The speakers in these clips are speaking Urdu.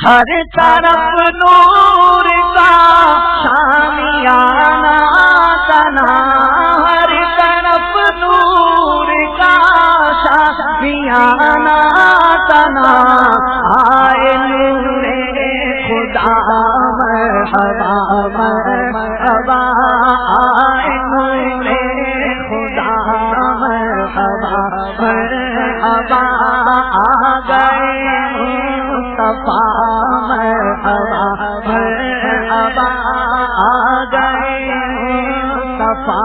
ہر طرف نور کا شامیانہ تنا، ہر طرف نور کا شامیانہ تنا، آئے نور خدا مرحبا مرحبا، آئے نور خدا مرحبا مرحبا، آ گئے مصطفیٰ مرحبا مرحبا، آ گئے مصطفیٰ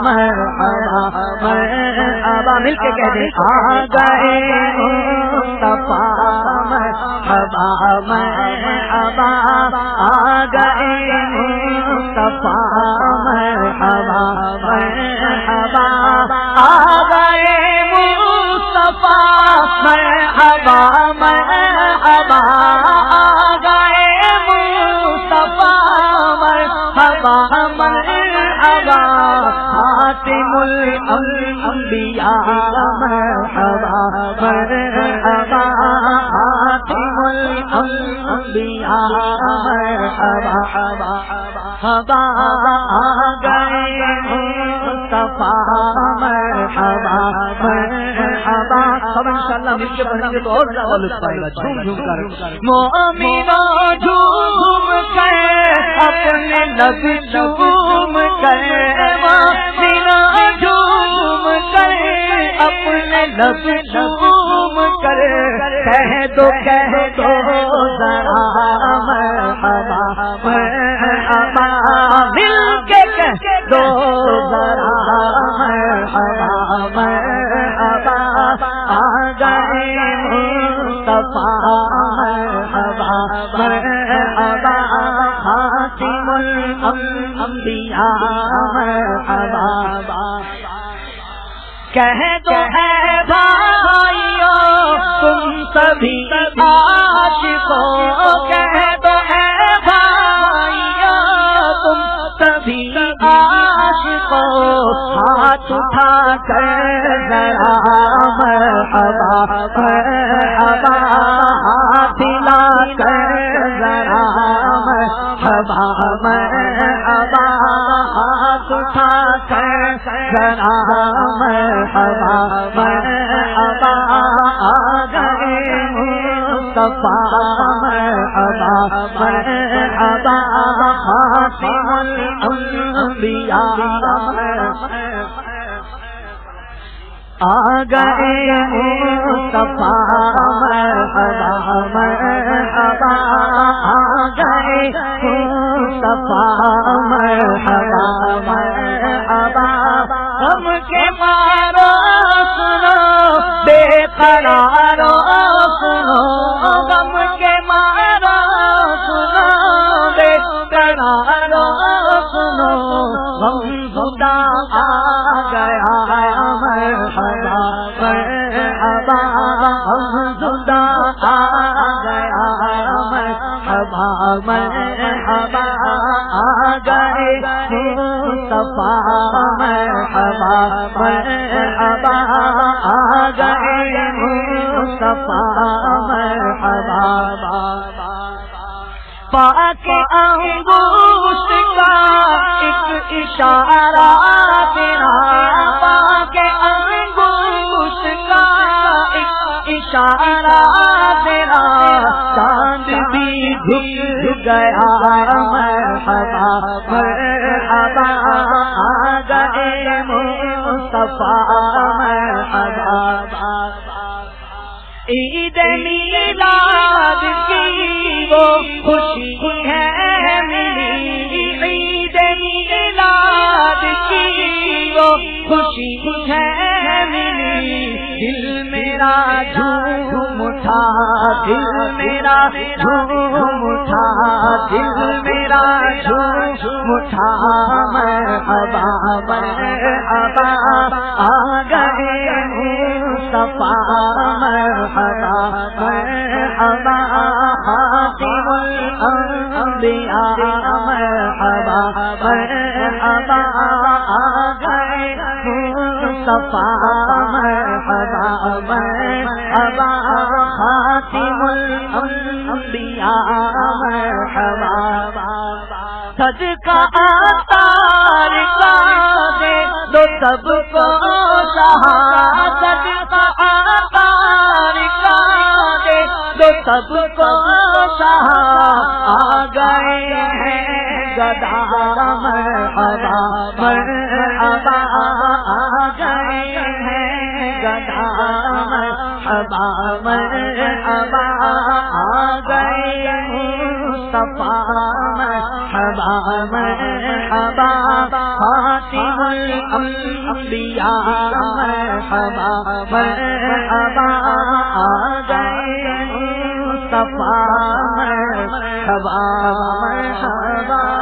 مرحبا مرحبا، مل کے کہہ دیں آ گئے مصطفیٰ مرحبا مرحبا، آ گئے مصطفیٰ مرحبا مرحبا، آ گئے مصطفیٰ مرحبا مرحبا، آ گئے مصطفیٰ مرحبا مرحبا، خاتم الانبیاء مرحبا مرحبا، خاتم الانبیاء مرحبا مرحبا، آ گئے مصطفیٰ مرحبا مرحبا۔ اب انشاءاللہ مل کے پڑھیں گے تو اور زیادہ لطف آئے گا، جھوم جھوم کر مومنوں جھوم کر اپنے لب چوم کر، مومنوں جھوم کر اپنے لب چوم کر، کہہ دو ذرا مرحبا مرحبا، مل کے کہہ دو ذرا مرحبا مرحبا، آ گئے مصطفیٰ مرحبا مرحبا، خاتم الانبیاء مرحبا، کہہ دو اے بھائیو تم سبھی عاشقوں، کہہ دو اے بھائیو تم سبھی عاشقوں، ہاتھ اٹھا کر ذرا مرحبا مرحبا، ہاتھ ہلا کر ذرا مرحبا مرحبا، ہاتھ اٹھا کر ذرا مرحبا مرحبا، آ گئے مصطفیٰ مرحبا مرحبا، خاتم الانبیاء آ گئے مصطفیٰ مرحبا مرحبا، آ گئے مصطفیٰ مرحبا مرحبا، غم کے مارو سنو بے قرارو سنو، غم کے مارو سنو بے قرارو سنو، غم زدہ آ گیا مرحبا مرحبا، غم زدہ آ گیا مرحبا مرحبا، آ گئے مصطفیٰ مرحبا مرحبا، آ گئے مصطفیٰ مرحبا، پاک انگوشت کا ایک اشارہ تیرا، پاک انگوشت کا ایک اشارہ تیرا، چاند بھی جھک گیا مرحبا مرحبا، آ گئے مصطفیٰ مرحبا، عید میلاد کی وہ خوشی ہے ملی، عید میلاد کی وہ خوشی ہے ملی، دل میرا جھوم اٹھا، دل میرا جھوم اٹھا، دل میرا جھوم اٹھا مرحبا مرحبا، آ گئے مصطفیٰ مرحبا مرحبا، خاتم الانبیاء مرحبا مرحبا، آ گئے مصطفیٰ مرحبا مرحبا، خاتم الانبیاء مرحبا صدقہ عطار کا دے دو سب کو سہا صدقہ عطار کا دے دو سب کو سہا آ گئے ہیں گدا مرحبا مرحبا آ گئے ہیں گدا مرحبا مرحبا آ گئے مصطفیٰ مرحبا مرحبا خاتم الانبیاء مرحبا مرحبا آ گئے مصطفیٰ مرحبا مرحبا